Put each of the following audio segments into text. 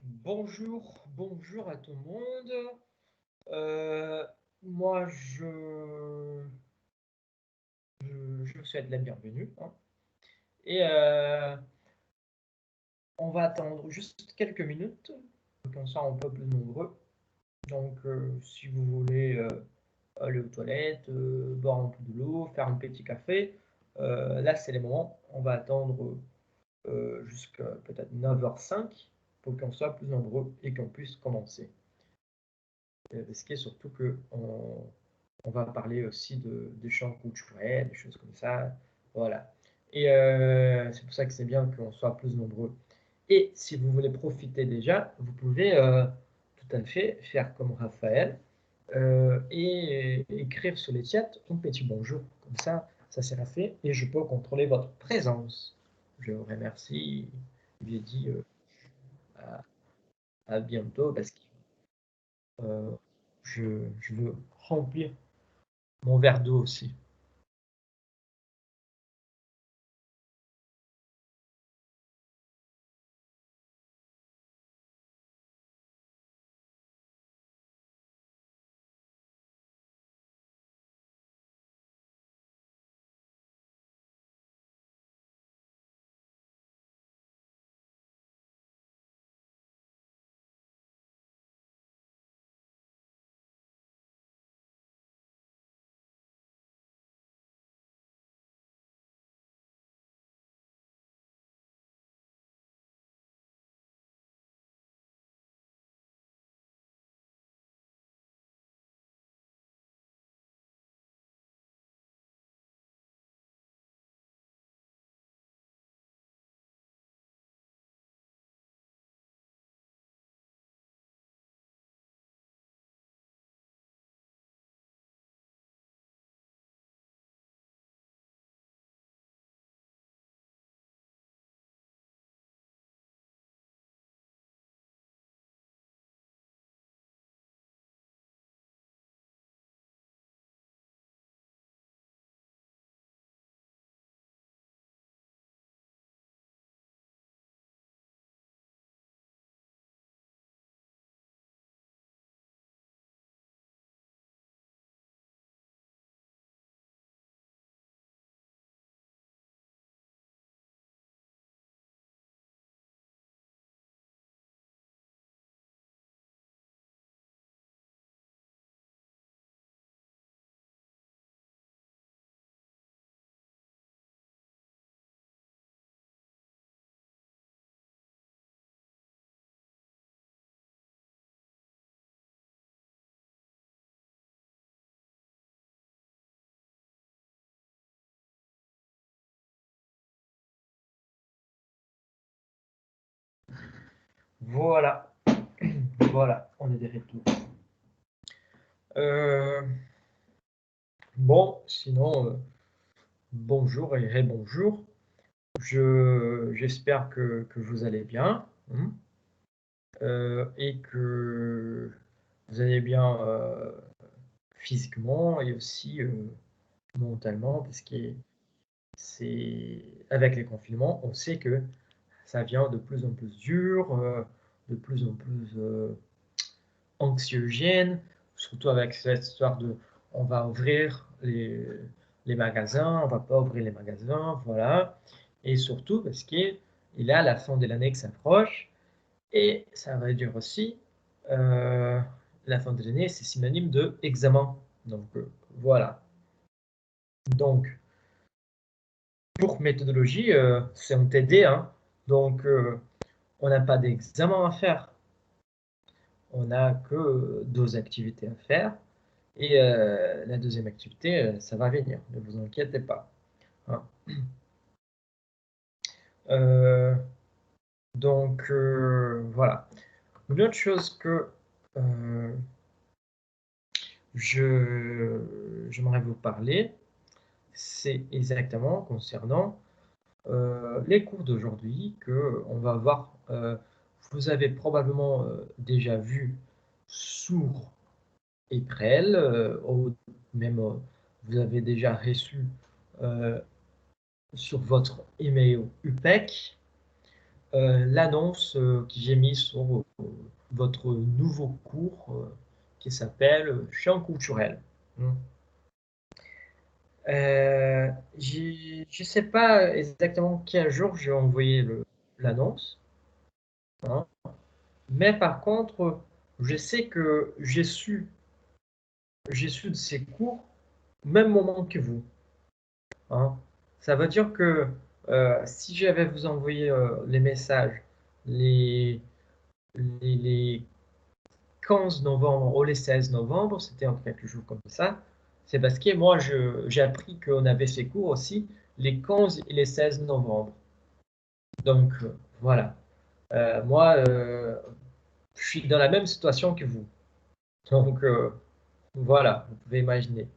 Bonjour à tout le monde. Moi, je vous souhaite la bienvenue, hein. Et on va attendre juste quelques minutes pour qu'on soit un peu plus nombreux. Donc, si vous voulez aller aux toilettes, boire un peu de l'eau, faire un petit café, là, c'est les moments. On va attendre jusqu'à peut-être 9h05 pour qu'on soit plus nombreux et qu'on puisse commencer. Ce qui est surtout on va parler aussi des champs culturels, des choses comme ça. Voilà. Et c'est pour ça que c'est bien qu'on soit plus nombreux. Et si vous voulez profiter déjà, vous pouvez tout à fait faire comme Raphaël et écrire sur les chats un petit bonjour. Comme ça sera fait et je peux contrôler votre présence. Je vous remercie. J'ai dit à bientôt parce que euh, je veux remplir mon verre d'eau aussi. Voilà, voilà, on est des retours. Euh, bon, sinon, bonjour et rebonjour. J'espère que vous allez bien, hein, et que vous allez bien physiquement et aussi mentalement, parce que c'est avec les confinements, on sait que ça vient de plus en plus dur, de plus en plus anxiogène, surtout avec cette histoire de on va ouvrir les magasins, on va pas ouvrir les magasins, voilà. Et surtout parce qu'il y a la fin de l'année qui s'approche et ça veut dire aussi la fin de l'année, c'est synonyme de examen. Donc voilà. Donc pour méthodologie, c'est un TD, hein. Donc on n'a pas d'examen à faire, on n'a que deux activités à faire. Et la deuxième activité, ça va venir, ne vous inquiétez pas, hein. Euh, donc voilà. Une autre chose que euh, j'aimerais vous parler, c'est exactement concernant les cours d'aujourd'hui que on va voir. Vous avez probablement déjà vu sur Eprel, ou même vous avez déjà reçu euh, sur votre email UPEC l'annonce que j'ai mise sur votre nouveau cours qui s'appelle Champ culturel. Je ne sais pas exactement quel jour j'ai envoyé l'annonce, hein, mais par contre, je sais que j'ai su de ces cours au même moment que vous, hein. Ça veut dire que si j'avais vous envoyé les messages les, les 15 novembre ou les 16 novembre, c'était en quelque chose comme ça, c'est parce que moi j'ai appris qu'on avait ces cours aussi les 15 et les 16 novembre. Donc voilà. Moi, je suis dans la même situation que vous. Donc voilà, vous pouvez imaginer.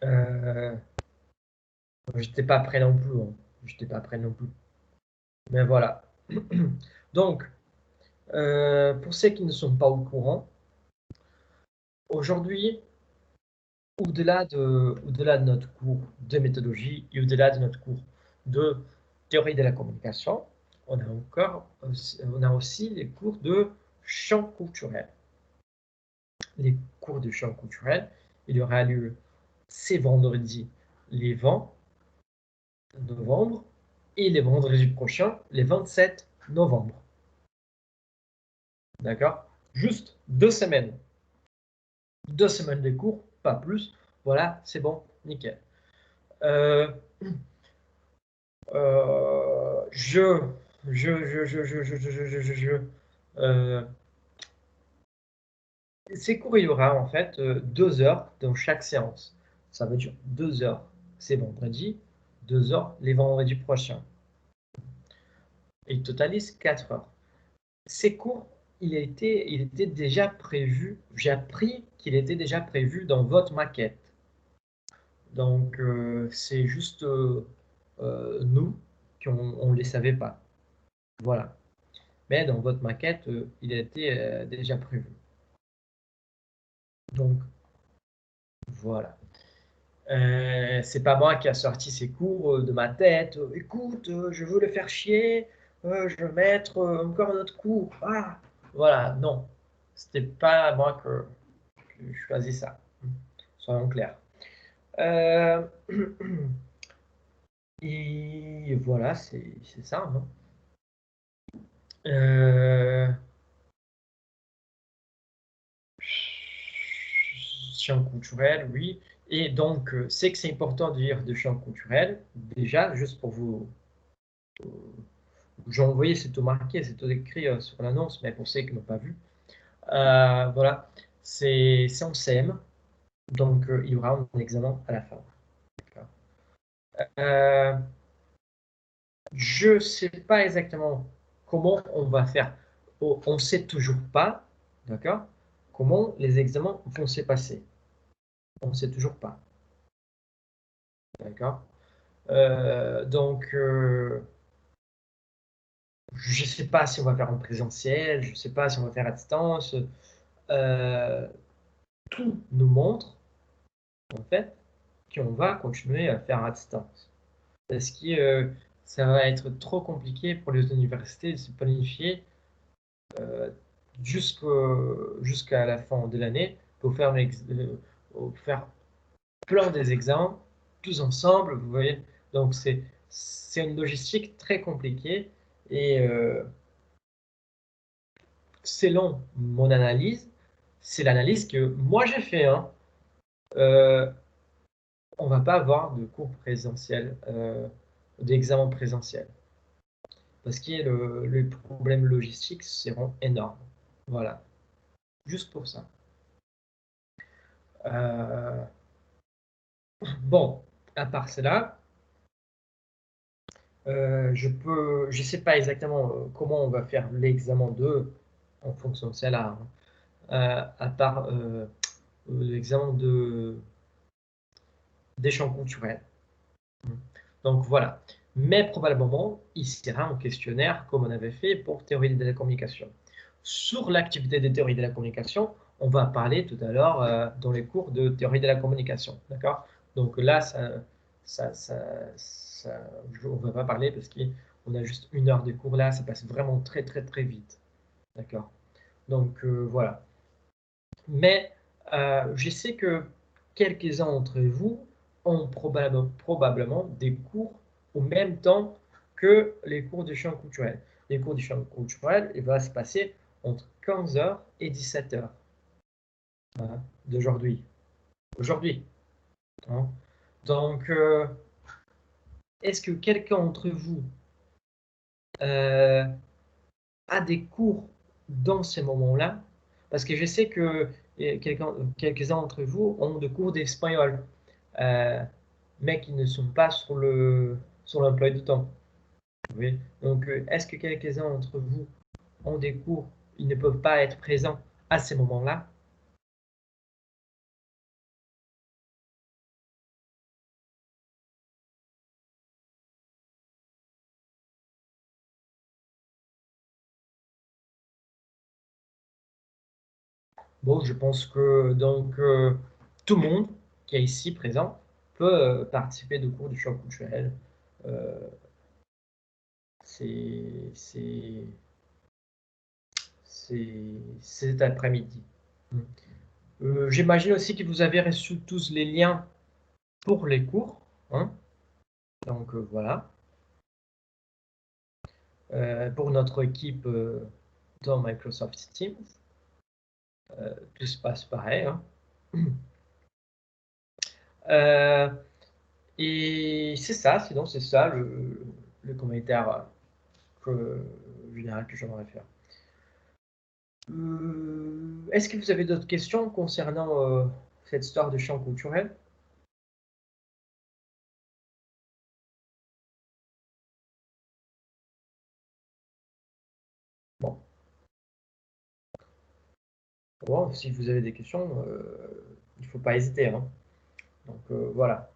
Euh, J'étais pas prêt non plus, hein. J'étais pas prêt non plus. Mais voilà. Donc, pour ceux qui ne sont pas au courant, aujourd'hui, au-delà de notre cours de méthodologie et au-delà de notre cours de théorie de la communication, on a aussi les cours de champ culturel. Les cours de champ culturel, il y aura lieu ces vendredis, les 20 novembre, et les vendredis prochains, les 27 novembre. D'accord? Juste 2 semaines. 2 semaines de cours, pas plus. Voilà, c'est bon, nickel. Euh, euh, je, euh, Ces cours, il y aura en fait 2 heures dans chaque séance. Ça veut dire 2 heures, c'est vendredi, 2 heures les vendredis prochains. Et il totalise 4 heures. Ces cours, il était déjà prévu, j'ai appris qu'il était déjà prévu dans votre maquette. Donc, c'est juste nous qu'on ne les savait pas. Voilà. Mais dans votre maquette, il était déjà prévu. Donc, voilà. C'est pas moi qui a sorti ces cours de ma tête. Écoute, je veux le faire chier, je vais mettre encore un autre cours. Ah, voilà, non. C'était pas moi que je choisis ça. Soyons clairs. Euh, et voilà, c'est ça, non? Euh, Champ culturel, oui. Et donc, c'est que c'est important de dire de champ culturel. Déjà, juste pour vous, j'ai envoyé, c'est tout marqué, c'est tout écrit sur l'annonce, mais pour ceux qui n'ont pas vu. Voilà, c'est en CM, donc il y aura un examen à la fin. Euh, je ne sais pas exactement comment on va faire. On ne sait toujours pas, d'accord, comment les examens vont se passer. On ne sait toujours pas, d'accord. Donc, je ne sais pas si on va faire en présentiel, je ne sais pas si on va faire à distance. Euh, Tout nous montre, en fait, qu'on va continuer à faire à distance. Parce que ça va être trop compliqué pour les universités de se planifier euh, jusqu'à la fin de l'année pour faire plein des examens tous ensemble, vous voyez. Donc c'est une logistique très compliquée et selon mon analyse, c'est l'analyse que moi j'ai fait, hein, euh, on va pas avoir de cours présentiels, d'examen présentiel. Parce que le problème logistique seront énormes. Voilà, juste pour ça. Euh, bon, à part cela, je sais pas exactement comment on va faire l'examen 2 en fonction de cela, hein. À part l'examen des champs culturels. Donc voilà. Mais probablement, il sera un questionnaire comme on avait fait pour théorie de la communication. Sur l'activité de théorie de la communication, on va parler tout à l'heure dans les cours de théorie de la communication. D'accord? Donc là, on ne va pas parler parce qu'on on a juste 1 heure de cours là, ça passe vraiment très très très vite. D'accord? Donc voilà. Mais je sais que quelques-uns d'entre vous ont probablement des cours au même temps que les cours de chant culturel. Les cours de chant culturel, il va se passer entre 15 heures et 17 heures d'aujourd'hui. Aujourd'hui. Hein. Donc, est-ce que quelqu'un d'entre vous a des cours dans ces moments-là? Parce que je sais que quelques-uns d'entre vous ont des cours d'espagnol, mais qui ne sont pas sur l'emploi du temps. Oui. Donc, est-ce que quelques-uns d'entre vous ont des cours, ils ne peuvent pas être présents à ces moments-là? Bon, je pense que donc tout le monde qui est ici présent peut participer de cours de chant culturel. Euh, c'est c'est- cet après-midi. Mm. J'imagine aussi que vous avez reçu tous les liens pour les cours. Hein. Donc voilà. Pour notre équipe dans Microsoft Teams, tout se passe pareil. Hein. Euh, et c'est ça, sinon c'est ça le commentaire général que j'aimerais faire. Est-ce que vous avez d'autres questions concernant cette histoire de champ culturel? Bon. Bon, si vous avez des questions, il ne faut pas hésiter. Hein. Donc voilà.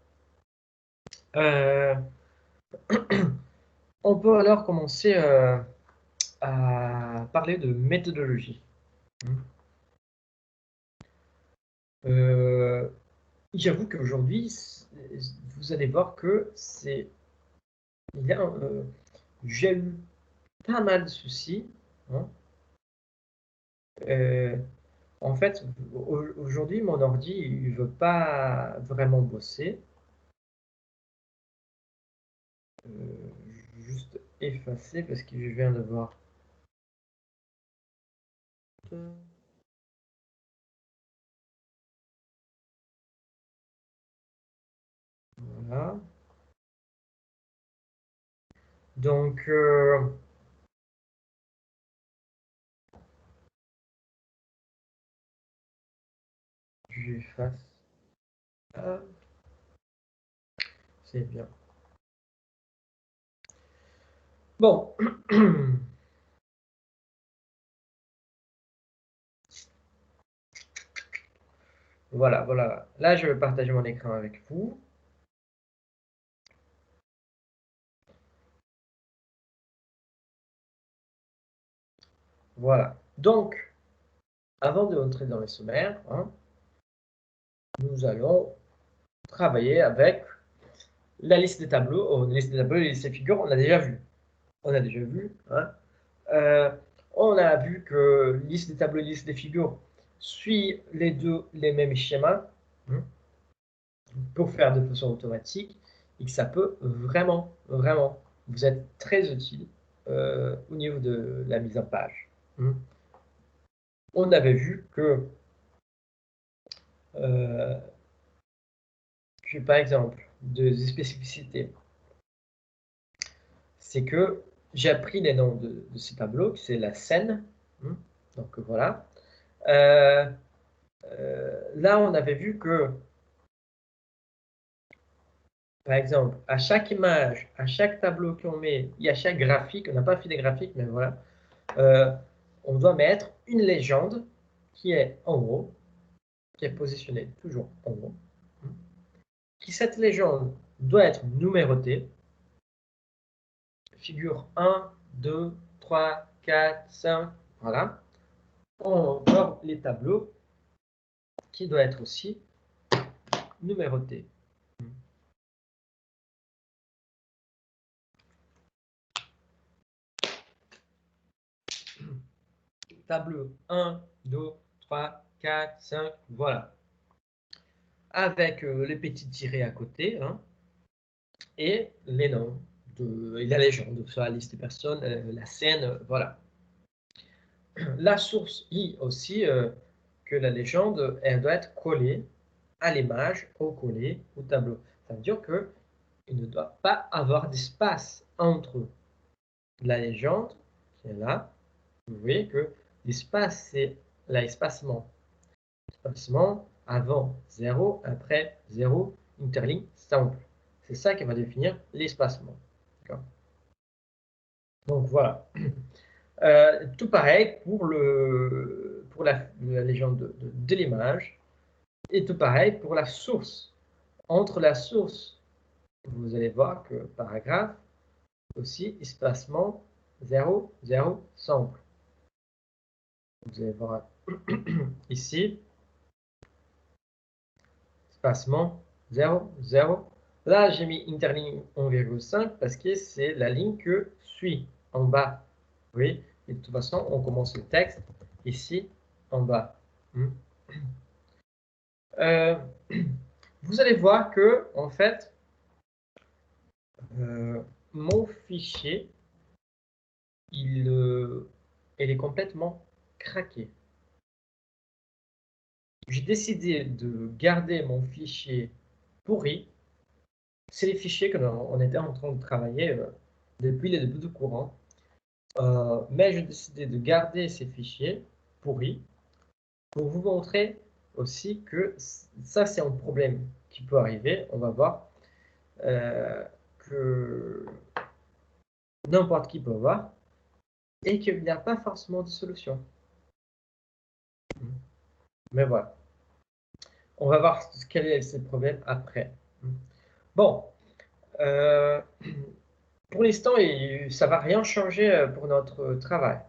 Euh, on peut alors commencer à parler de méthodologie. Euh, J'avoue qu'aujourd'hui, vous allez voir que il y a, j'ai eu pas mal de soucis. Hein. Euh, En fait, aujourd'hui, mon ordi, il veut pas vraiment bosser. Je vais juste effacer parce que je viens de voir. Voilà. Donc, j'efface. Ah, c'est bien. Bon. Voilà, voilà. Là, je vais partager mon écran avec vous. Voilà. Donc, avant de entrer dans les sommaires, hein, nous allons travailler avec la liste des tableaux. Oh, la liste des tableaux et la liste des figures, on a déjà vu. On a déjà vu. Hein. Euh, on a vu que liste des tableaux et liste des figures suit les deux les mêmes schémas hein, pour faire de façon automatique et que ça peut vraiment, vraiment vous être très utile au niveau de la mise en page. Hein. On avait vu euh, par exemple, des spécificités, c'est que j'ai appris les noms de ces tableaux, c'est la scène. Hein. Donc voilà. Euh, là, on avait vu que, par exemple, à chaque image, à chaque tableau qu'on met, et à chaque graphique, on n'a pas fait des graphiques, mais voilà, euh, on doit mettre une légende qui est en haut, qui est positionnée toujours en haut, qui cette légende doit être numérotée, figure 1, 2, 3, 4, 5, voilà. On voit les tableaux qui doivent être aussi numérotés. tableau 1, 2, 3, 4, 5, voilà. Avec les petits tirets à côté, hein, et les noms et la légende sur la liste des personnes, la scène, voilà. La source I aussi, que la légende, elle doit être collée à l'image ou collée au tableau. Ça veut dire qu'il ne doit pas avoir d'espace entre la légende, qui est là. Vous voyez que l'espace, c'est l'espacement. Espacement avant 0, après 0, interligne simple. C'est ça qui va définir l'espacement. Donc voilà. Tout pareil pour la légende de l'image, et tout pareil pour la source. Entre la source, vous allez voir que paragraphe, aussi, espacement 0, 0, simple. Vous allez voir ici, espacement 0, 0. Là, j'ai mis interligne 1,5 parce que c'est la ligne que suit en bas. Oui, et de toute façon, on commence le texte ici en bas. Vous allez voir que, en fait, mon fichier, il est complètement craqué. J'ai décidé de garder mon fichier pourri. C'est les fichiers qu'on était en train de travailler depuis le début du courant. Mais j'ai décidé de garder ces fichiers pourris pour vous montrer aussi que ça, c'est un problème qui peut arriver. On va voir que n'importe qui peut avoir et qu'il n'y a pas forcément de solution. Mais voilà. On va voir quel est ce problème après. Bon. Pour l'instant, ça ne va rien changer pour notre travail.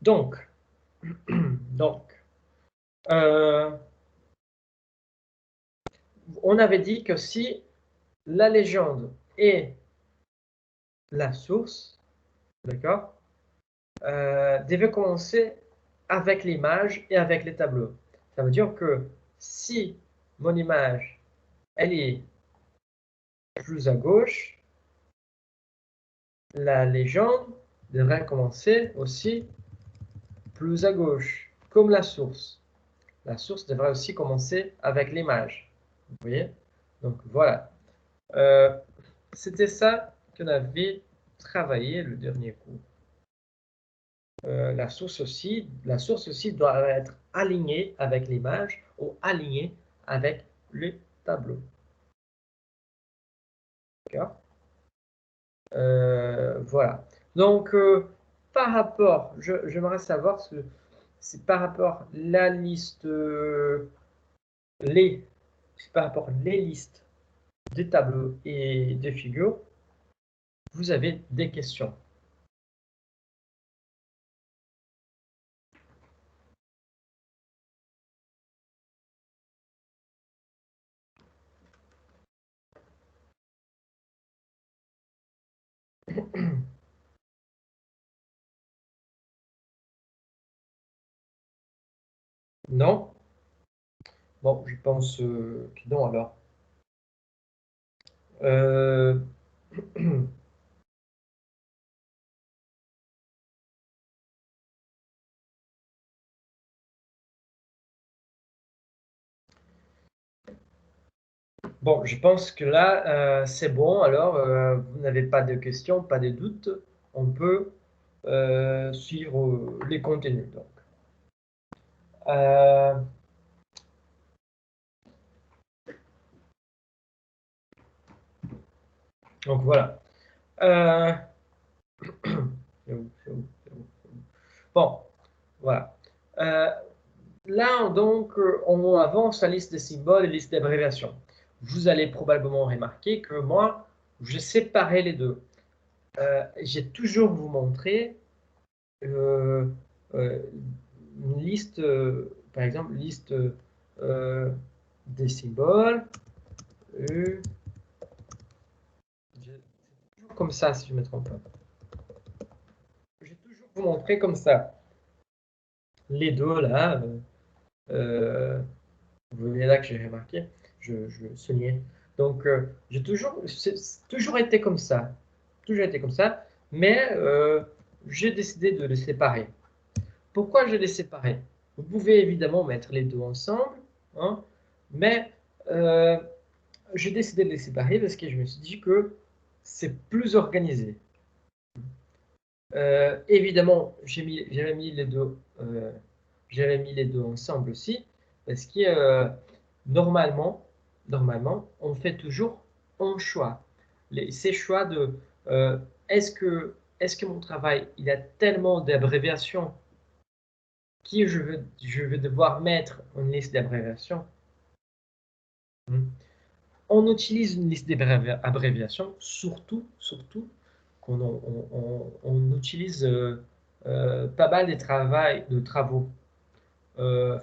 Donc, on avait dit que si la légende est la source, d'accord, devait commencer avec l'image et avec les tableaux. Ça veut dire que si mon image, elle est plus à gauche, la légende devrait commencer aussi plus à gauche, comme la source. La source devrait aussi commencer avec l'image. Vous voyez? Donc voilà. C'était ça qu'on avait travaillé le dernier cours. La source aussi doit être alignée avec l'image ou alignée avec le tableau. D'accord? Voilà. Donc, par rapport, j'aimerais savoir c'est par rapport la liste, par rapport les listes des tableaux et des figures, vous avez des questions. Non? Bon, je pense que non alors. Euh, Bon, je pense que là, c'est bon. Alors, vous n'avez pas de questions, pas de doutes. On peut suivre les contenus. Euh, donc voilà. C'est où, c'est où, c'est où, c'est où. Bon, voilà. Là, donc, on avance la liste des symboles et liste d'abréviations. Vous allez probablement remarquer que moi, je séparais les deux. J'ai toujours vous montré une liste, par exemple, liste des symboles. C'est toujours comme ça, si je ne me trompe pas. J'ai toujours vous montrer comme ça. Les deux là, vous voyez là que j'ai remarqué, je soulignais. Donc, c'est toujours été comme ça. Toujours été comme ça, mais j'ai décidé de les séparer. Pourquoi je les séparer? Vous pouvez évidemment mettre les deux ensemble, hein, mais euh, j'ai décidé de les séparer parce que je me suis dit que c'est plus organisé. Évidemment, j'avais mis les deux ensemble aussi, parce que normalement, on fait toujours un choix. Ces choix de euh, est-ce que mon travail il a tellement d'abréviations que je vais devoir mettre une liste d'abréviations. Hmm. On utilise une liste d'abréviations, surtout qu'on on utilise pas mal de travaux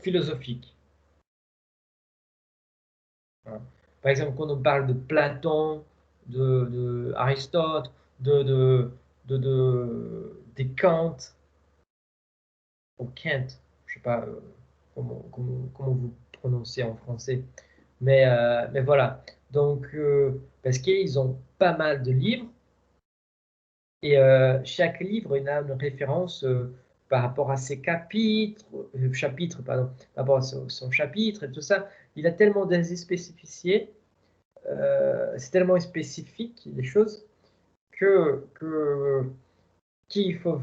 philosophiques, hein. Par exemple, quand on parle de Platon, de Aristote, des Kant, ou Kant, je ne sais pas comment vous prononcez en français, mais voilà. Donc, parce qu'ils ont pas mal de livres. Et chaque livre, il a une référence par rapport à ses chapitres, pardon, par rapport à son chapitre et tout ça. Il a tellement spécificié, c'est tellement spécifique les choses que qu'il faut,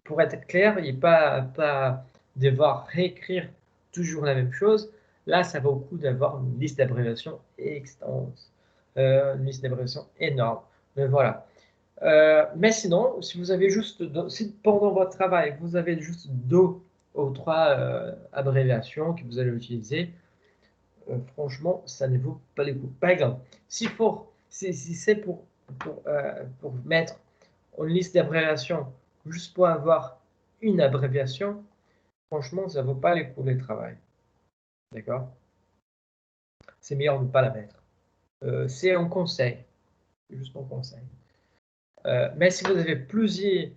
pour être clair, il n'est pas devoir réécrire toujours la même chose. Là, ça vaut le coup d'avoir une liste d'abréviations extense, une liste d'abréviations énorme. Mais voilà. Mais sinon, si vous avez si pendant votre travail, vous avez juste deux ou trois abréviations que vous allez utiliser, franchement, ça ne vaut pas le coup. Par exemple, si c'est pour mettre une liste d'abréviations juste pour avoir une abréviation, franchement, ça ne vaut pas le coup de travail. D'accord? C'est meilleur de ne pas la mettre. C'est un conseil. Juste un conseil. Mais si vous avez plusieurs,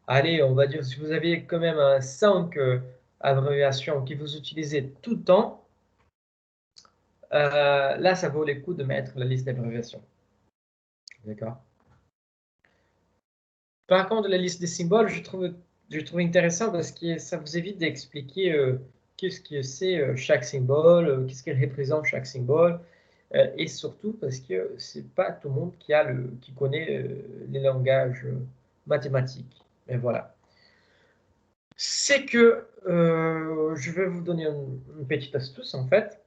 allez, on va dire, si vous avez quand même 5 abréviations que vous utilisez tout le temps, là, ça vaut le coup de mettre la liste d'abréviations. D'accord? Par contre, la liste des symboles, je trouve intéressant parce que ça vous évite d'expliquer qu'est-ce que c'est chaque symbole, qu'est-ce qu'il représente chaque symbole, et surtout parce que c'est pas tout le monde qui connaît les langages mathématiques. Mais voilà. C'est que je vais vous donner une petite astuce en fait.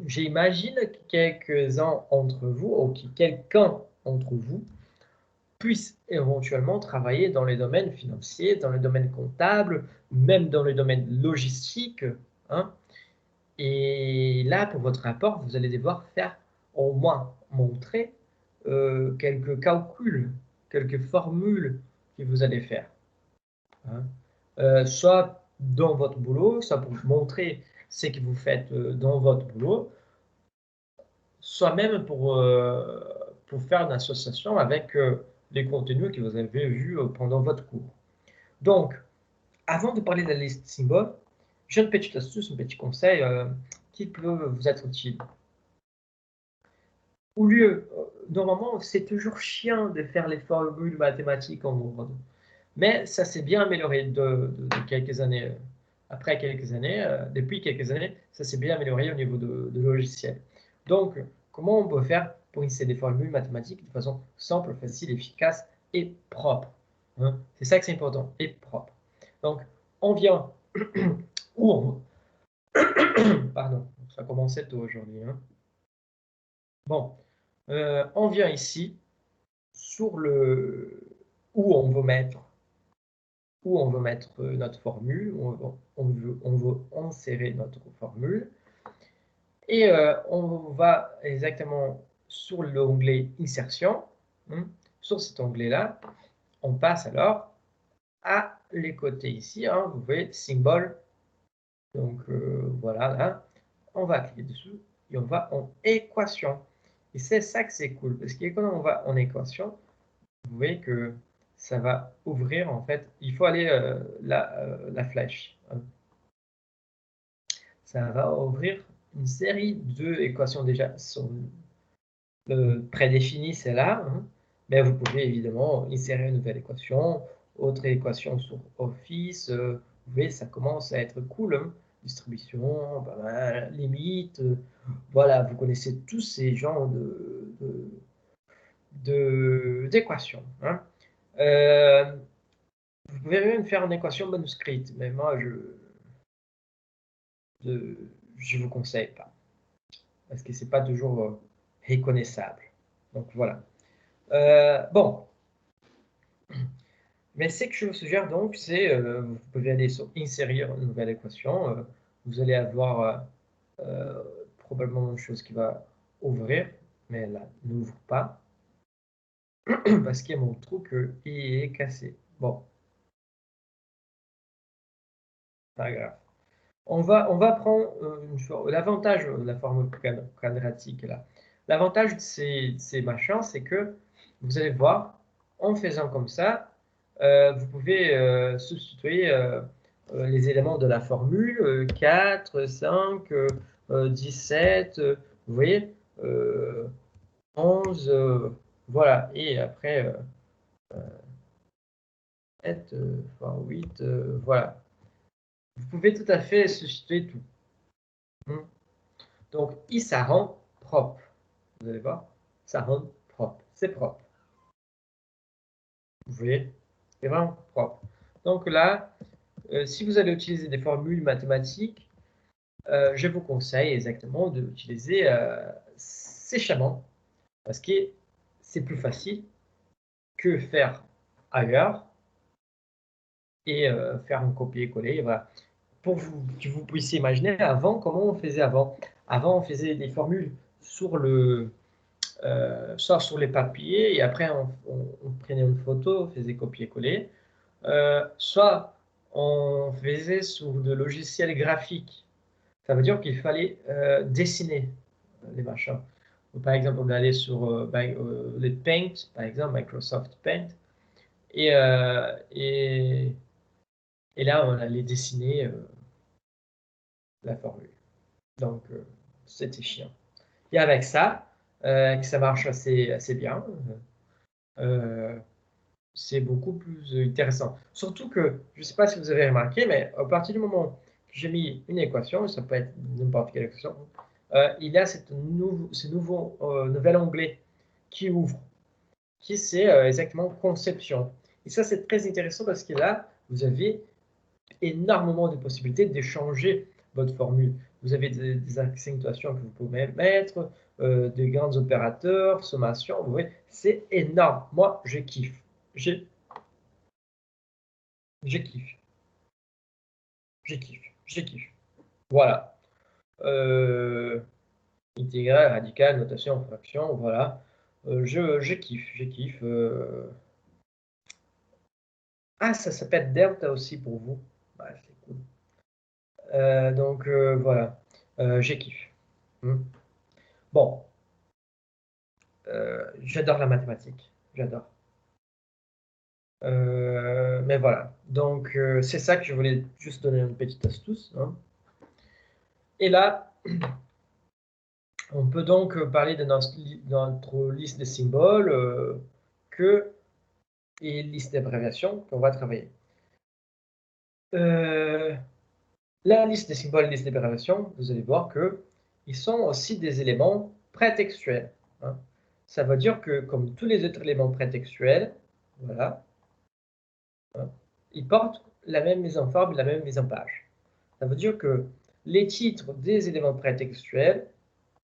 J'imagine que quelques-uns d'entre vous, ou que quelqu'un d'entre vous, puisse éventuellement travailler dans les domaines financiers, dans les domaines comptables, même dans les domaines logistiques, hein. Et là, pour votre rapport, vous allez devoir faire au moins montrer quelques calculs, quelques formules que vous allez faire, hein. Soit dans votre boulot, soit pour montrer ce que vous faites dans votre boulot, soit même pour faire une association avec les contenus que vous avez vus pendant votre cours. Donc, avant de parler de la liste symboles, j'ai une petite astuce, un petit conseil qui peut vous être utile. Au lieu, normalement, c'est toujours chiant de faire les formules mathématiques en ordre. Mais ça s'est bien amélioré de quelques années. Après quelques années, depuis quelques années, ça s'est bien amélioré au niveau de logiciel. Donc, comment on peut faire pour insérer des formules mathématiques de façon simple, facile, efficace et propre, hein? C'est ça que c'est important, et propre. Donc, on vient où on... Pardon, ça a commencé tôt aujourd'hui, hein. Bon, on vient ici sur le où on veut mettre notre formule, on veut insérer notre formule, et on va exactement sur l'onglet Insertion, hein. Sur cet onglet-là, on passe alors à les côtés ici, hein, vous voyez, symbole, donc voilà, là, on va cliquer dessus, et on va en équation. Et c'est ça que c'est cool, parce que quand on va en équation, vous voyez que ça va ouvrir, en fait, il faut aller la flèche. Hein. Ça va ouvrir une série d'équations déjà sont prédéfinies, c'est là, hein, mais vous pouvez évidemment insérer une nouvelle équation, autre équation sur Office, vous voyez, ça commence à être cool, hein. Distribution, limite, voilà, vous connaissez tous ces genres d'équations. Hein. Vous pouvez même faire une équation manuscrite, mais moi, je vous conseille pas, parce que c'est pas toujours reconnaissable. Donc voilà. Bon, mais ce que je vous suggère donc, c'est vous pouvez aller sur insérer une nouvelle équation. Vous allez avoir probablement une chose qui va ouvrir, mais elle n'ouvre pas parce qu'il y a mon trou qui est cassé. Bon, pas grave. On va prendre l'avantage de la forme quadratique là. L'avantage de ces machins, c'est que vous allez voir, en faisant comme ça, vous pouvez substituer les éléments de la formule 4, 5, 17, vous voyez, 11, voilà, et après 7, enfin 8, voilà. Vous pouvez tout à fait substituer tout. Hmm. Donc, ça rend propre. Vous allez voir, ça rend propre. C'est propre. Vous voyez, c'est vraiment propre. Donc là, si vous allez utiliser des formules mathématiques, je vous conseille exactement d'utiliser séchamment, parce que c'est plus facile que faire ailleurs et faire un copier-coller. Voilà. Pour que vous puissiez imaginer avant, comment on faisait avant. Avant, on faisait des formules sur soit sur les papiers et après on prenait une photo, on faisait copier-coller, soit on faisait sur de logiciels graphiques. Ça veut dire qu'il fallait dessiner les machins. Par exemple, on allait sur les Paint, par exemple, Microsoft Paint, et, euh, et, et là, on allait dessiner la formule. Donc, c'était chiant. Et avec ça, que ça marche assez bien, euh, c'est beaucoup plus intéressant. Surtout que, je ne sais pas si vous avez remarqué, mais à partir du moment que j'ai mis une équation, ça peut être n'importe quelle équation, il y a ce nouvel onglet qui ouvre, qui c'est exactement conception. Et ça, c'est très intéressant parce que là, vous avez énormément de possibilités d'échanger votre formule. Vous avez des accentuations que vous pouvez mettre, des grands opérateurs, sommation, vous voyez, c'est énorme. Moi, je kiffe. Je kiffe. Je kiffe. Je kiffe. Voilà. Euh, Intégral, radical, notation, fraction, voilà. Je kiffe. Je kiffe. Ah, ça s'appelle delta aussi pour vous. Ouais, c'est cool. Donc, voilà. Je kiffe. Hmm. Bon. J'adore la mathématique. J'adore. Mais voilà. Donc, c'est ça que je voulais juste donner une petite astuce. Hein. Et là, on peut donc parler de notre liste de symboles et liste d'abréviations qu'on va travailler. La liste des symboles et liste d'abréviations, vous allez voir qu'ils sont aussi des éléments prétextuels. Hein. Ça veut dire que, comme tous les autres éléments prétextuels, voilà, hein, ils portent la même mise en forme et la même mise en page. Ça veut dire que les titres des éléments prétextuels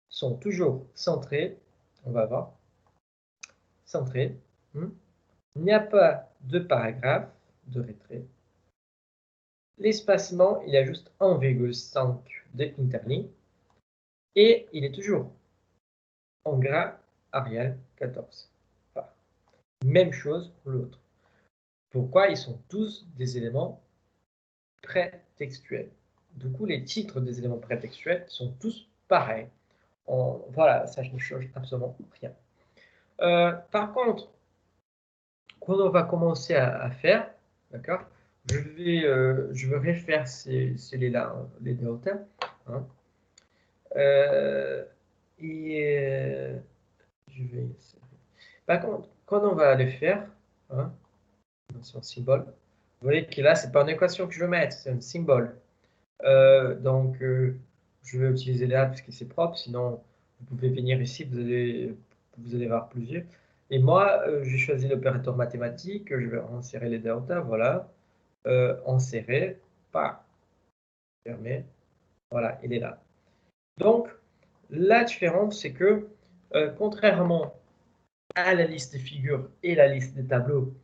sont toujours centrés, on va voir, centrés. Il n'y a pas de paragraphe de retrait. L'espacement, il y a juste 1,5 d'interligne. Et il est toujours en gras Arial 14. Enfin, même chose pour l'autre. Pourquoi? Ils sont tous des éléments prétextuels. Du coup, les titres des éléments prétextuels sont tous pareils. Voilà, ça ne change absolument rien. Par contre, quand on va commencer à faire, d'accord, je vais refaire là, les deltas. Hein. Et je vais essayer. Par contre, quand on va le faire, hein, c'est un symbole. Vous voyez que là, c'est pas une équation que je veux mettre, c'est un symbole. Donc, je vais utiliser là parce que c'est propre, sinon vous pouvez venir ici, vous allez voir plusieurs. Et moi, j'ai choisi l'opérateur mathématique, je vais insérer les deltas, voilà. Insérer, pas fermer, voilà, il est là. Donc, la différence, c'est que, contrairement à la liste des figures et la liste des tableaux,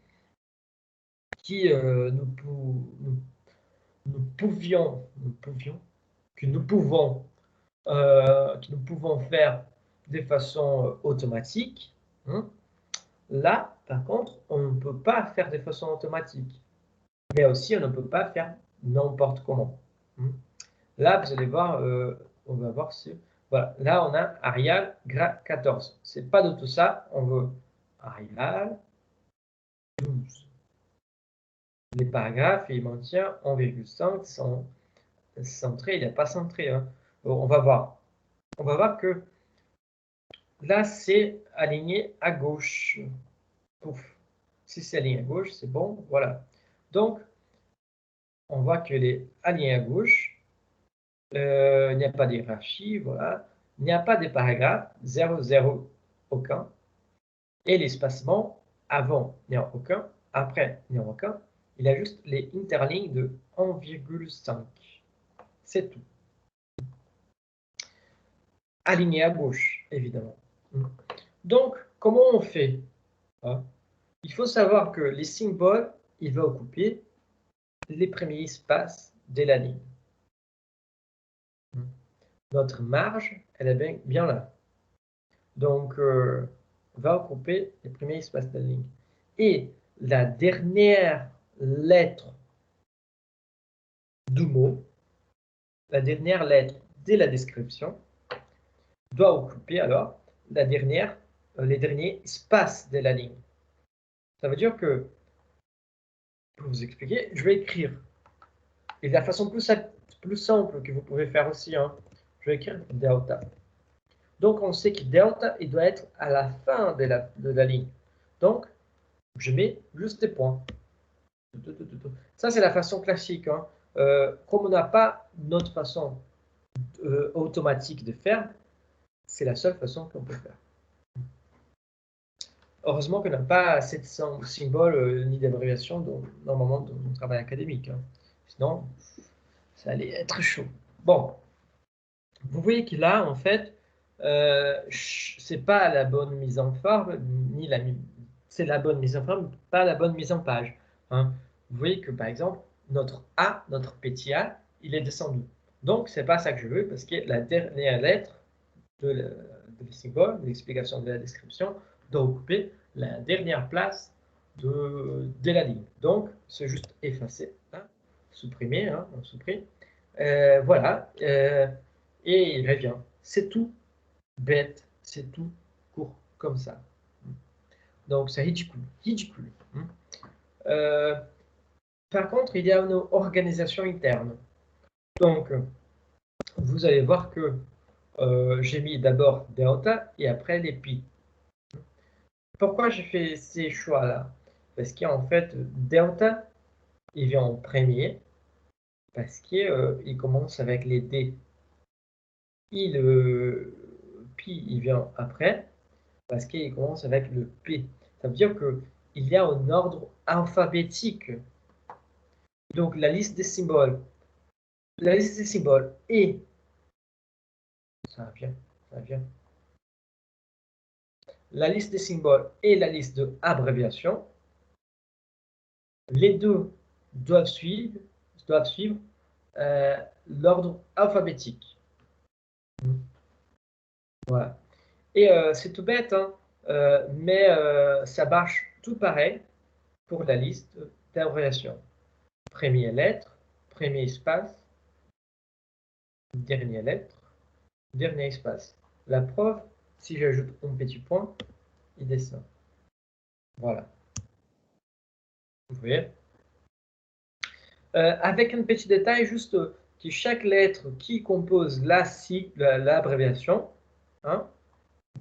qui que nous pouvons faire de façon automatique. Hein. Là, par contre, on ne peut pas faire de façon automatique. Mais aussi, on ne peut pas faire n'importe comment. Hein. Là, vous allez voir, on va voir si... Voilà, là, on a Arial, Gras 14. C'est pas de tout ça, on veut Arial 12. Les paragraphes, il maintient 1,5 centré, il n'est pas centré. Hein. Bon, on va voir. On va voir que là, c'est aligné à gauche. Pouf. Si c'est aligné à gauche, c'est bon. Voilà. Donc, on voit que est aligné à gauche. Il n'y a pas de hiérarchie. Voilà. Il n'y a pas de paragraphe. 0, 0, aucun. Et l'espacement, avant, il n'y a aucun. Après, il n'y a aucun. Il a juste les interlignes de 1,5. C'est tout. Aligné à gauche, évidemment. Donc, comment on fait? Hein? Il faut savoir que les symboles, il va occuper les premiers espaces de la ligne. Notre marge, elle est bien là. Donc, va occuper les premiers espaces de la ligne. Et la dernière lettre du mot, la dernière lettre de la description, doit occuper alors les derniers espaces de la ligne. Ça veut dire que, pour vous expliquer, je vais écrire. Et de la façon plus simple que vous pouvez faire aussi, hein, je vais écrire delta. Donc, on sait que delta, il doit être à la fin de la ligne. Donc, je mets juste des points. Ça, c'est la façon classique. Hein. Comme on n'a pas notre façon automatique de faire, c'est la seule façon qu'on peut faire. Heureusement qu'on n'a pas cette symbole ni d'abréviation normalement dans notre travail académique. Hein. Sinon, ça allait être chaud. Bon, vous voyez que là, en fait, c'est pas la bonne mise en forme, c'est la bonne mise en forme, pas la bonne mise en page. Hein. Vous voyez que, par exemple, notre A, notre petit A, il est descendu. Donc, c'est pas ça que je veux, parce que la dernière lettre de symbole, de l'explication de la description, doit occuper la dernière place de la ligne. Donc, c'est juste effacer, hein, supprimer, hein, on supprime. Voilà, et il revient. C'est tout bête, c'est tout court comme ça. Donc, c'est ridicule, ridicule. Par contre, il y a une organisation interne. Donc, vous allez voir que j'ai mis d'abord delta et après les pi. Pourquoi j'ai fait ces choix-là? Parce qu'en fait, delta, il vient en premier, parce qu'il commence avec les D. Et le pi, il vient après, parce qu'il commence avec le P. Ça veut dire qu'il y a un ordre alphabétique. Donc, la liste des symboles. La liste des symboles et... Ça vient, ça vient. La liste des symboles et la liste d'abréviations, les deux doivent suivre l'ordre alphabétique. Voilà. Et c'est tout bête, hein, mais ça marche tout pareil pour la liste d'abréviations. Première lettre, premier espace, dernière lettre, dernier espace. La preuve, si j'ajoute un petit point, il descend. Voilà. Vous voyez? Avec un petit détail, juste que chaque lettre qui compose l'abréviation, hein,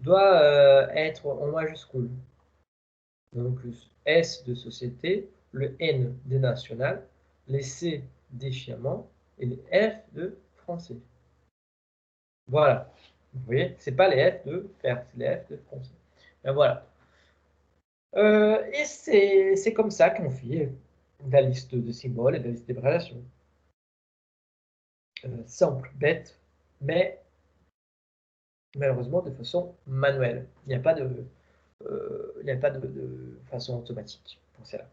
doit être en majuscule. Donc S de société, le N de national, les C d'échiement et les F de français. Voilà. Vous voyez, c'est pas les F de faire, c'est les F de français. Ben voilà. Et c'est comme ça qu'on fait la liste de symboles et la liste d'abréviations. Simple, bête, mais malheureusement de façon manuelle. Il n'y a pas de façon automatique pour cela.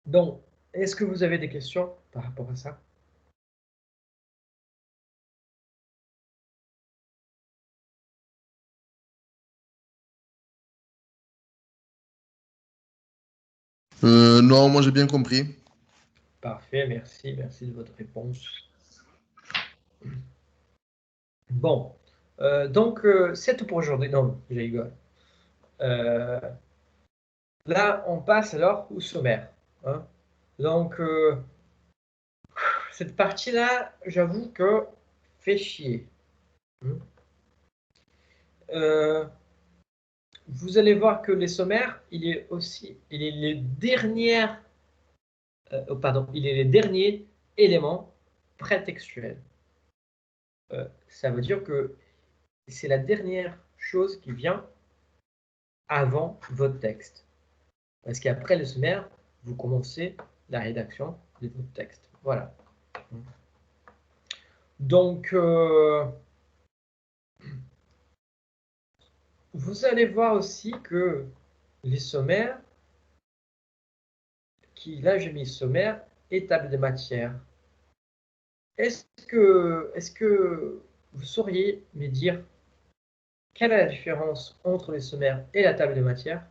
Donc, est-ce que vous avez des questions par rapport à ça? Non, moi j'ai bien compris. Parfait, merci, merci de votre réponse. Bon, donc c'est tout pour aujourd'hui. Non, je rigole. Là, on passe alors au sommaire, hein. Donc, cette partie-là, j'avoue que fait chier. Hein. Vous allez voir que les sommaires, il est les dernières, pardon, il est les derniers éléments prétextuels. Ça veut dire que c'est la dernière chose qui vient avant votre texte. Parce qu'après le sommaire, vous commencez la rédaction de votre texte. Voilà. Donc, vous allez voir aussi que les sommaires, là j'ai mis sommaire et table des matières. Est-ce que vous sauriez me dire quelle est la différence entre les sommaires et la table des matières?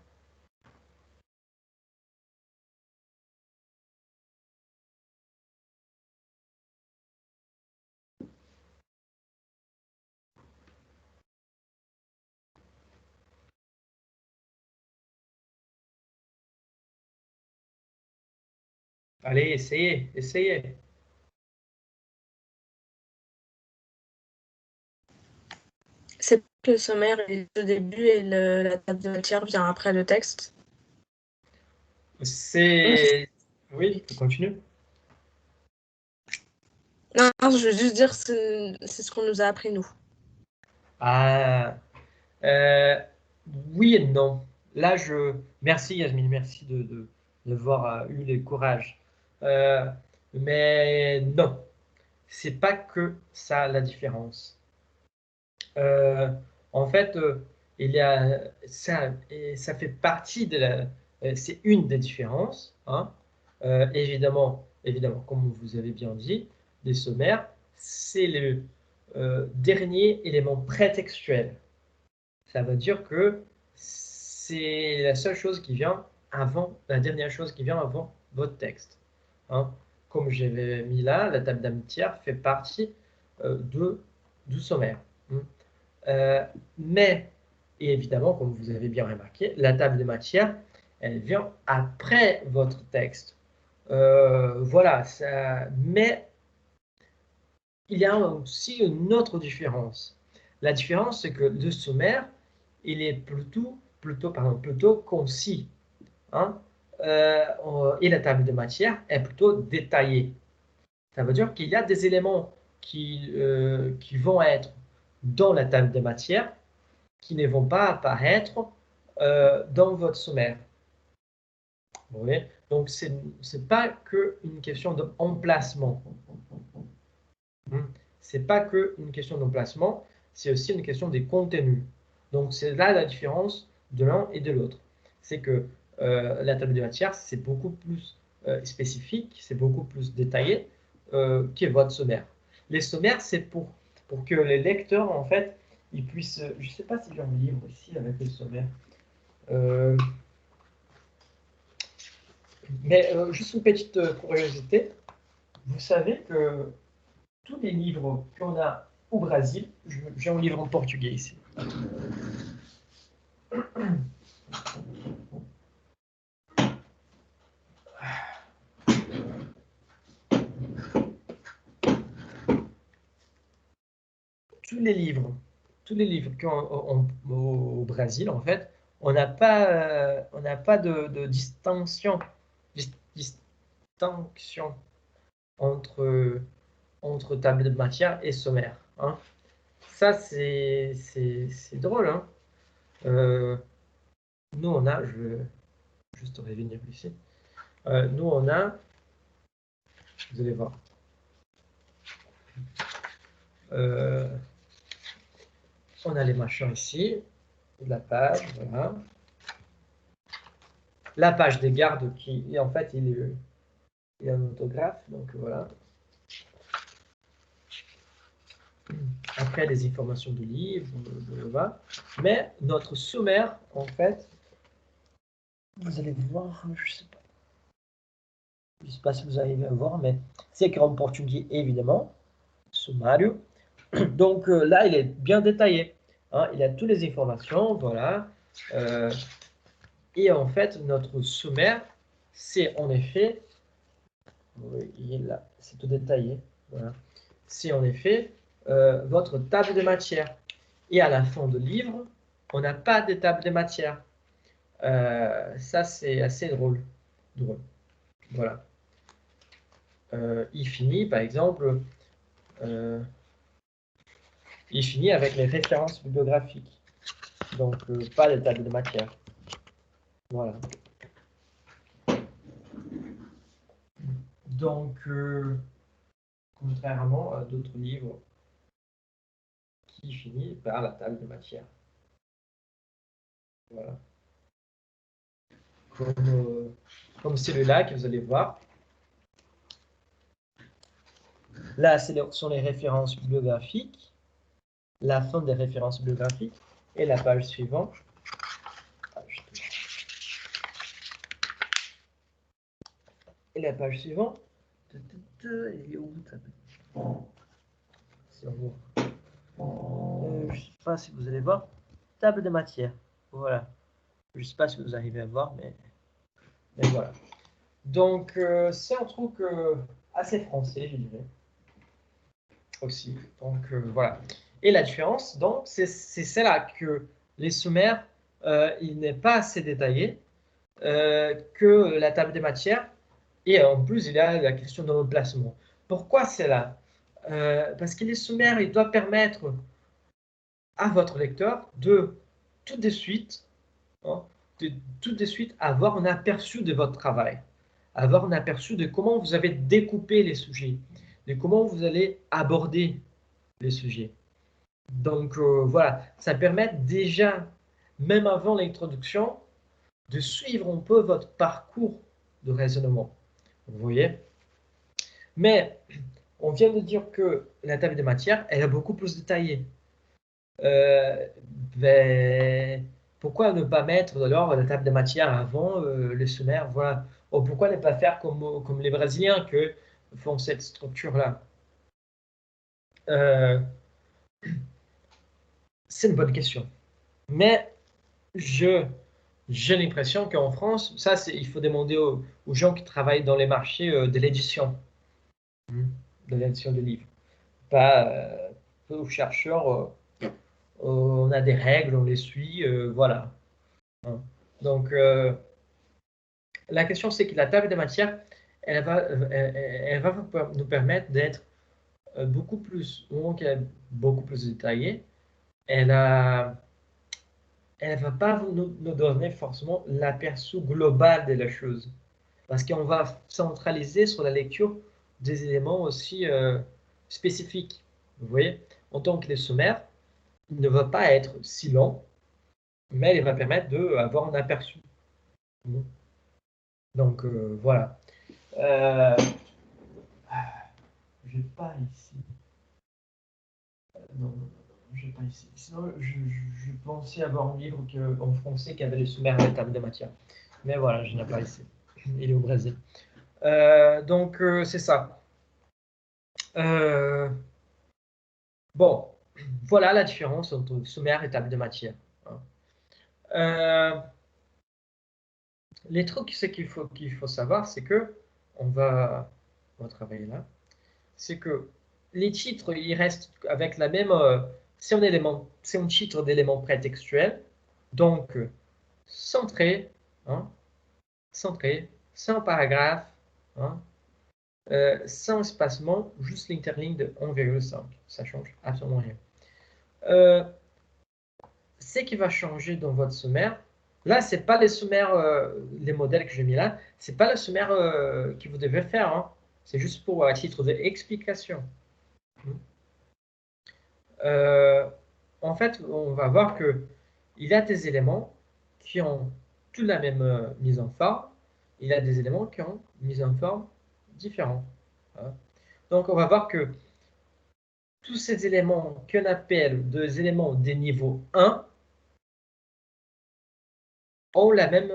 Allez, essayez, essayez. C'est que le sommaire est au début et la table de matière vient après le texte. Oui, continue. Non, je veux juste dire c'est ce qu'on nous a appris, nous. Ah, oui et non. Là, merci Yasmine, merci d'avoir eu le courage. Mais non, c'est pas que ça la différence. Euh, En fait, il y a ça, et ça fait partie c'est une des différences, hein. Évidemment, comme vous avez bien dit, les sommaires, c'est le dernier élément prétextuel. Ça veut dire que c'est la seule chose qui vient avant, la dernière chose qui vient avant votre texte, hein. Comme j'avais mis là, la table d'amitière fait partie du sommaire. Hein. Euh, mais, et évidemment, comme vous avez bien remarqué, la table des matières, elle vient après votre texte. Voilà, mais il y a aussi une autre différence. La différence, c'est que le sommaire, il est plutôt concis, hein. Et la table de matière est plutôt détaillée. Ça veut dire qu'il y a des éléments qui vont être dans la table de matière qui ne vont pas apparaître dans votre sommaire. Vous voyez? Donc, ce n'est pas qu'une question d'emplacement. Ce n'est pas qu'une question d'emplacement, c'est aussi une question des contenus. Donc, c'est là la différence de l'un et de l'autre. C'est que la table de matière, c'est beaucoup plus spécifique, c'est beaucoup plus détaillé que votre sommaire. Les sommaires, c'est pour que les lecteurs, en fait, ils puissent... Je ne sais pas si j'ai un livre ici avec les sommaires. Mais juste une petite curiosité. Vous savez que tous les livres qu'on a au Brésil, j'ai un livre en portugais ici. tous les livres au Brésil, en fait, on n'a pas de distinction entre table de matière et sommaire, hein. Ça, c'est drôle, hein. Nous, on a, je vais juste revenir ici. Nous, on a, vous allez voir, on a les machins ici, la page, voilà. La page des gardes qui, et en fait, il est un autographe, donc voilà. Après, les informations du livre, voilà. Mais notre sommaire, en fait, vous allez voir, je sais pas si vous arrivez à voir, mais c'est écrit en portugais, évidemment, sumário. Donc là, il est bien détaillé, hein, il a toutes les informations, voilà. Et en fait, notre sommaire, c'est en effet, oui, c'est tout détaillé, voilà. C'est en effet votre table de matière. Et à la fin du livre, on n'a pas de table de matière. Ça, c'est assez drôle. Voilà. Il finit, par exemple, il finit avec les références bibliographiques. Donc, pas de table de matière. Voilà. Donc, contrairement à d'autres livres qui finissent par la table de matière. Voilà. Comme celui-là que vous allez voir. Là, ce sont les références bibliographiques, la fin des références bibliographiques et la page suivante. Et la page suivante. Il est où? C'est en haut. Je ne sais pas si vous allez voir. Table de matière. Voilà. Je ne sais pas si vous arrivez à voir, mais voilà. Donc, c'est un truc assez français, je dirais. Aussi. Donc, voilà. Et la différence, donc, c'est celle-là que les sommaires, il n'est pas assez détaillé que la table des matières. Et en plus, il y a la question de l'emplacement. Pourquoi c'est là? Parce que les sommaires, il doit permettre à votre lecteur de tout de suite, hein, avoir un aperçu de votre travail, avoir un aperçu de comment vous avez découpé les sujets, de comment vous allez aborder les sujets. Donc voilà, ça permet déjà, même avant l'introduction, de suivre un peu votre parcours de raisonnement. Vous voyez? Mais on vient de dire que la table de matière, elle est beaucoup plus détaillée. Ben, pourquoi ne pas mettre alors la table de matière avant le sommaire, voilà. Ou pourquoi ne pas faire comme les Brésiliens que font cette structure-là? C'est une bonne question. Mais j'ai l'impression qu'en France, ça, il faut demander aux gens qui travaillent dans les marchés de l'édition, de l'édition de livres. Pas aux chercheurs, on a des règles, on les suit, voilà. Hein. Donc, la question, c'est que la table des matières, elle va nous permettre d'être beaucoup plus, beaucoup plus détaillée. Elle ne va pas nous donner forcément l'aperçu global de la chose. Parce qu'on va centraliser sur la lecture des éléments aussi spécifiques. Vous voyez? En tant que les sommaires, il ne va pas être si long, mais il va permettre d'avoir un aperçu. Donc, voilà. Je n'ai pas ici. Non, je n'ai pas ici. Sinon, je pensais avoir un livre en français qui avait les sommaires à la table de matière. Mais voilà, je n'ai pas ici. Il est au Brésil. Donc, c'est ça. Bon, voilà la différence entre sommaire et table de matière. Les trucs, c'est qu'il faut savoir, c'est que on va travailler là. C'est que les titres, ils restent avec la même c'est un titre d'élément prétextuel, donc centré, hein, centré, sans paragraphe, hein, sans espacement, juste l'interligne de 1,5. Ça change absolument rien. Ce qui va changer dans votre sommaire, là, ce n'est pas les sommaires, les modèles que j'ai mis là, ce n'est pas le sommaire que vous devez faire. Hein. C'est juste pour à titre d'explication. En fait, on va voir qu'il y a des éléments qui ont toute la même mise en forme. Il y a des éléments qui ont une mise en forme différente. Hein. Donc, on va voir que tous ces éléments qu'on appelle des éléments des niveaux 1 ont la même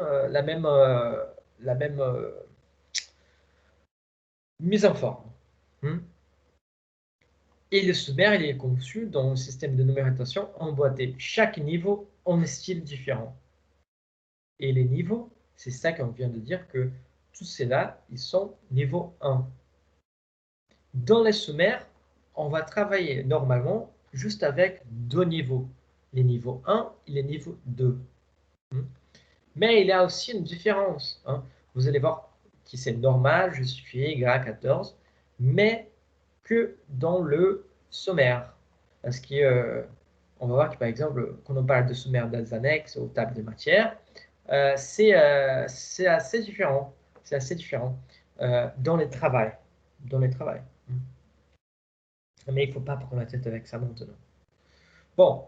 mise en forme. Et le sommaire, il est conçu dans un système de numérotation emboîté. Chaque niveau a un style différent. Et les niveaux, c'est ça qu'on vient de dire que tous ceux-là, ils sont niveau 1. Dans les sommaires, on va travailler normalement juste avec deux niveaux. Les niveaux 1 et les niveaux 2. Mais il y a aussi une différence. Hein. Vous allez voir que c'est normal, justifié, Y14, mais que dans le sommaire. Parce que on va voir que par exemple, quand on parle de sommaire des annexes aux tables de matière, c'est assez différent. C'est assez différent dans les travails. Dans les travails. Mais il ne faut pas prendre la tête avec ça maintenant. Bon,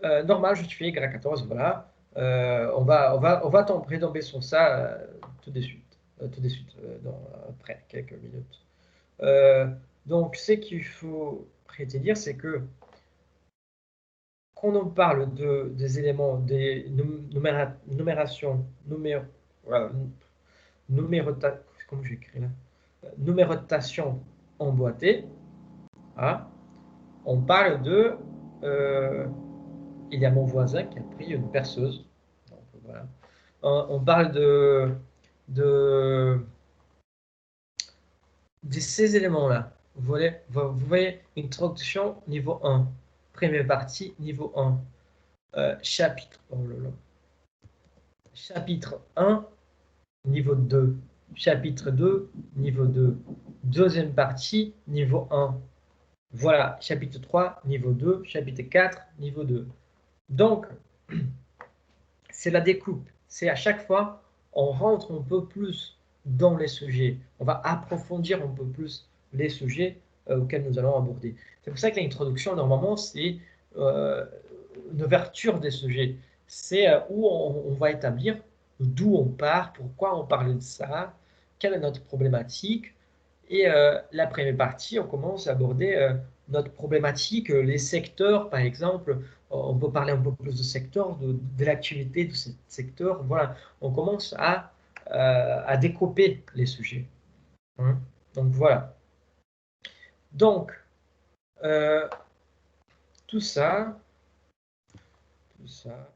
normal, justifié, Y14, voilà. On va retomber sur ça tout de suite. Après quelques minutes. Donc, ce qu'il faut prétenir, c'est que quand on parle des éléments, des numérations, comment j'écris là? Numérotation emboîtée, hein, on parle de... il y a mon voisin qui a pris une perceuse. Donc, voilà. On parle de ces éléments-là. Vous voyez, introduction niveau 1, première partie niveau 1, chapitre, oh là là. Chapitre 1, niveau 2, chapitre 2, niveau 2, deuxième partie, niveau 1. Voilà, chapitre 3, niveau 2, chapitre 4, niveau 2. Donc, c'est la découpe. C'est à chaque fois, on rentre un peu plus dans les sujets. On va approfondir un peu plus les sujets auxquels nous allons aborder. C'est pour ça que l'introduction, normalement, c'est une ouverture des sujets. C'est où on va établir d'où on part, pourquoi on parle de ça, quelle est notre problématique. Et la première partie, on commence à aborder notre problématique, les secteurs, par exemple. On peut parler un peu plus de secteur, de l'activité de ce secteur. Voilà, on commence à découper les sujets. Hein. Donc voilà. Donc, tout ça, tout ça,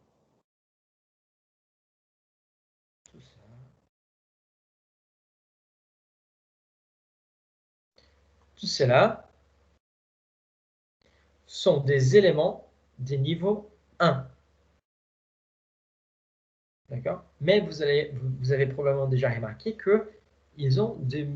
tout ça, tout cela sont des éléments des niveaux 1. D'accord? Mais vous avez probablement déjà remarqué qu'ils ont des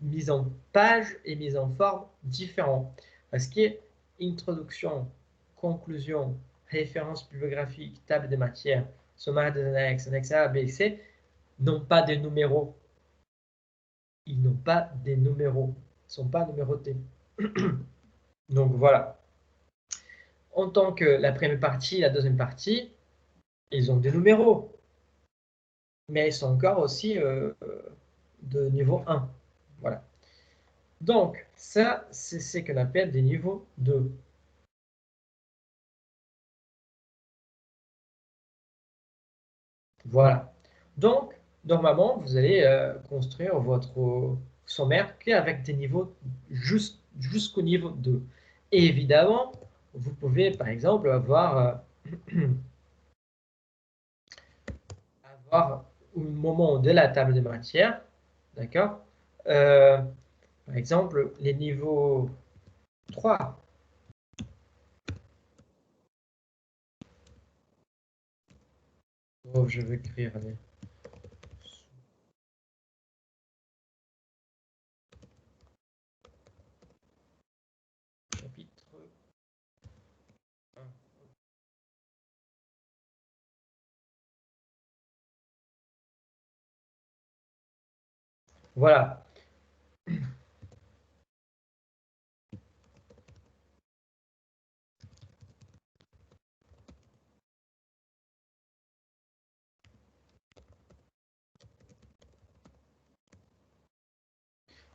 mises en page et mises en forme différentes. Parce que introduction, conclusion, référence bibliographique, table des matières, sommaire des annexes, annexe A, B, C, n'ont pas de numéros. Ils n'ont pas des numéros. Ils ne sont pas numérotés. Donc voilà. En tant que la première partie, la deuxième partie, ils ont des numéros. Mais ils sont encore aussi de niveau 1. Voilà. Donc, ça, c'est ce qu'on appelle des niveaux 2. Voilà. Donc, normalement, vous allez construire votre sommaire avec des niveaux jusqu'au niveau 2. Et évidemment, vous pouvez, par exemple, avoir au moment de la table de matière, d'accord, par exemple, les niveaux 3, Oh, je vais écrire les chapitres 1. Voilà.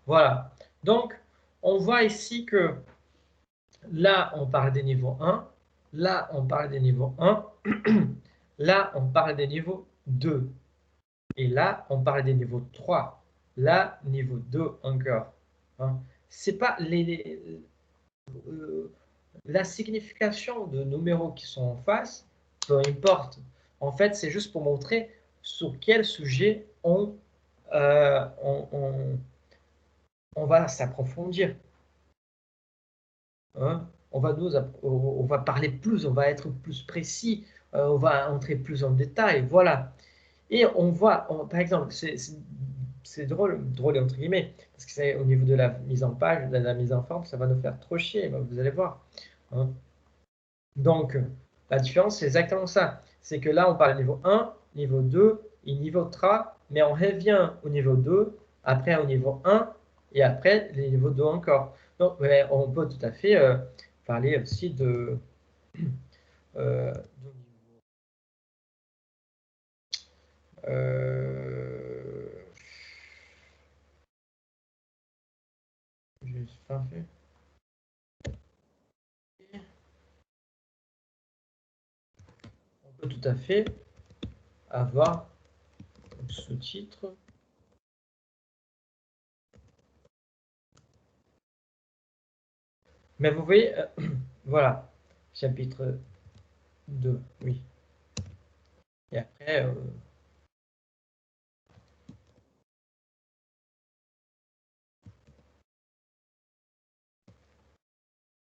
Voilà. Donc, on voit ici que là, on parle des niveaux 1. Là, on parle des niveaux 1. Là, on parle des niveaux 2. Et là, on parle des niveaux 3. Là, niveau 2 encore. Hein. C'est pas euh, la signification de numéros qui sont en face, peu importe. En fait, c'est juste pour montrer sur quel sujet euh, on, on- on va s'approfondir. Hein. On va parler plus, on va être plus précis, on va entrer plus en détail, voilà. Et on voit, par exemple, c'est drôle entre guillemets, parce que c'est au niveau de la mise en page, de la mise en forme, ça va nous faire trop chier, vous allez voir. Hein. Donc, la différence, c'est exactement ça. C'est que là, on parle niveau 1, niveau 2 et niveau 3, mais on revient au niveau 2, après au niveau 1, et après les niveaux 2 encore. Donc, ouais, on peut tout à fait parler aussi de niveau. J'ai pas fait. On peut tout à fait avoir sous-titre. Mais vous voyez, voilà, chapitre 2, oui. Et après,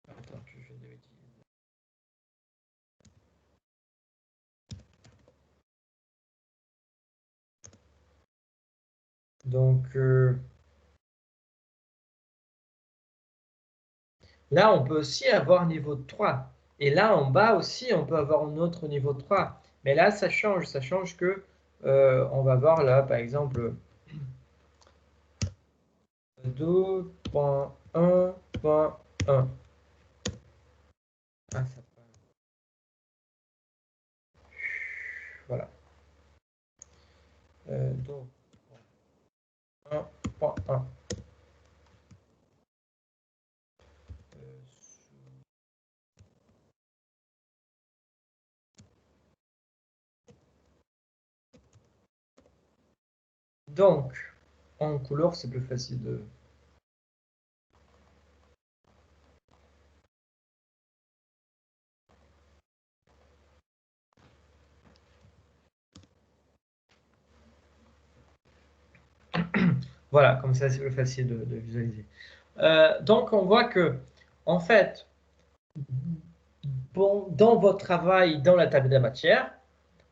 attends, je fais des bêtises. Donc, là, on peut aussi avoir niveau 3. Et là, en bas aussi, on peut avoir un autre niveau 3. Mais là, ça change. Ça change que on va voir là, par exemple, 2.1.1. Ah, voilà. Donc, 1.1. Donc, en couleur, c'est plus facile de. Voilà, comme ça, c'est plus facile de visualiser. Donc, on voit que, en fait, bon, dans votre travail, dans la table des matières,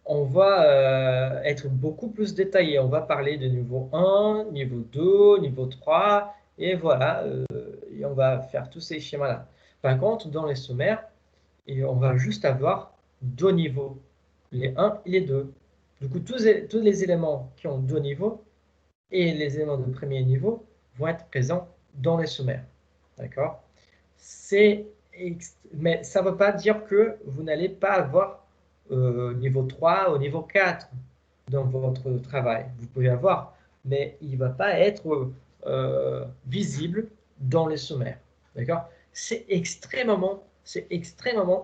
on va être beaucoup plus détaillé. On va parler de niveau 1, niveau 2, niveau 3, et voilà, et on va faire tous ces schémas-là. Par contre, dans les sommaires, et on va juste avoir deux niveaux, les 1 et les 2. Du coup, tous les éléments qui ont deux niveaux et les éléments de premier niveau vont être présents dans les sommaires. D'accord? Mais ça ne veut pas dire que vous n'allez pas avoir niveau 3 ou niveau 4 dans votre travail. Vous pouvez avoir, mais il ne va pas être visible dans les sommaires. D'accord? C'est extrêmement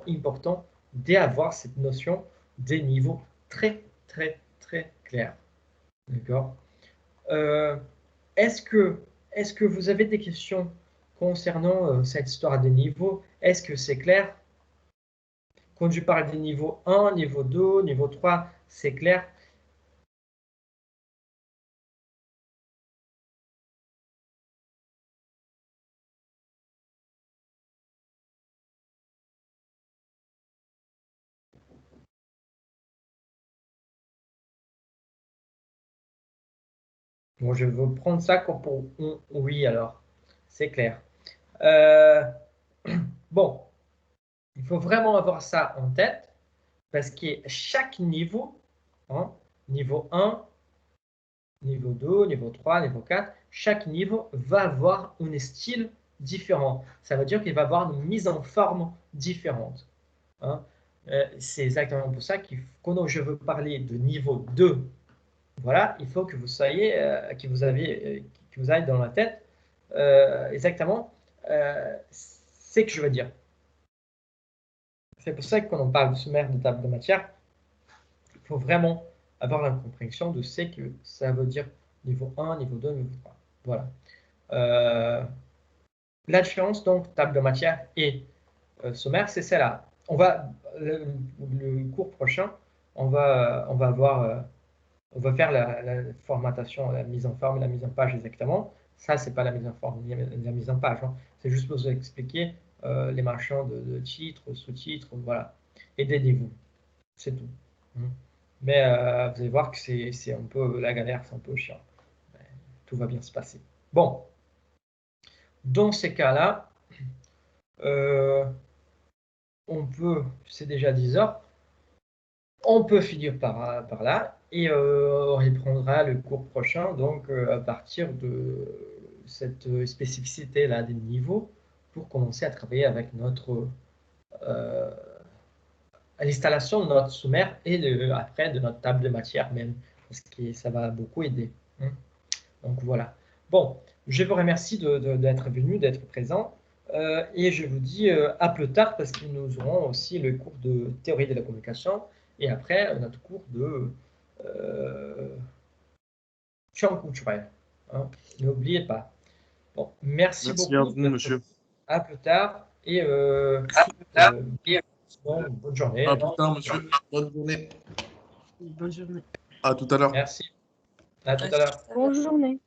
important d'avoir cette notion des niveaux très, très, très clairs. D'accord? Euh, est-ce que, est-ce que vous avez des questions concernant cette histoire des niveaux? Est-ce que c'est clair? Quand je parle des niveaux 1, niveau 2, niveau 3, c'est clair? Bon, je vais prendre ça comme pour oui, alors. C'est clair. Euh, bon, il faut vraiment avoir ça en tête parce que chaque niveau, hein, niveau 1, niveau 2, niveau 3, niveau 4, chaque niveau va avoir un style différent. Ça veut dire qu'il va avoir une mise en forme différente. Hein. C'est exactement pour ça que quand je veux parler de niveau 2, voilà, il faut que vous soyez, que vous ayez dans la tête exactement ce que je veux dire. C'est pour ça que quand on parle de sommaire de table de matière, il faut vraiment avoir la compréhension de ce que ça veut dire niveau 1, niveau 2, niveau 3. Voilà. La différence, donc, table de matière et sommaire, c'est celle-là. Le cours prochain, on va avoir, on va faire la formatation, la mise en forme et la mise en page exactement. Ça, c'est pas la mise en forme, la mise en page. Hein. C'est juste pour vous expliquer les machins de titres, sous-titres, voilà. Et des niveaux. C'est tout. Mais vous allez voir que c'est un peu la galère, c'est un peu chiant. Mais tout va bien se passer. Bon. Dans ces cas-là, on peut, c'est déjà 10 heures, on peut finir par là et on reprendra le cours prochain, donc à partir de cette spécificité-là des niveaux pour commencer à travailler avec euh, l'installation de notre sommaire et après de notre table de matière même, parce que ça va beaucoup aider. Hein. Donc voilà. Bon, je vous remercie d'être venu, d'être présent. Et je vous dis à plus tard parce que nous aurons aussi le cours de théorie de la communication et après notre cours de champ culturel. Hein. N'oubliez pas. Bon, merci Merci à beaucoup. vous, monsieur. À plus tard et bonne journée. À plus tard, monsieur. Bonne journée. Bonne journée. À tout à l'heure. Merci. À tout à l'heure. Bonne journée.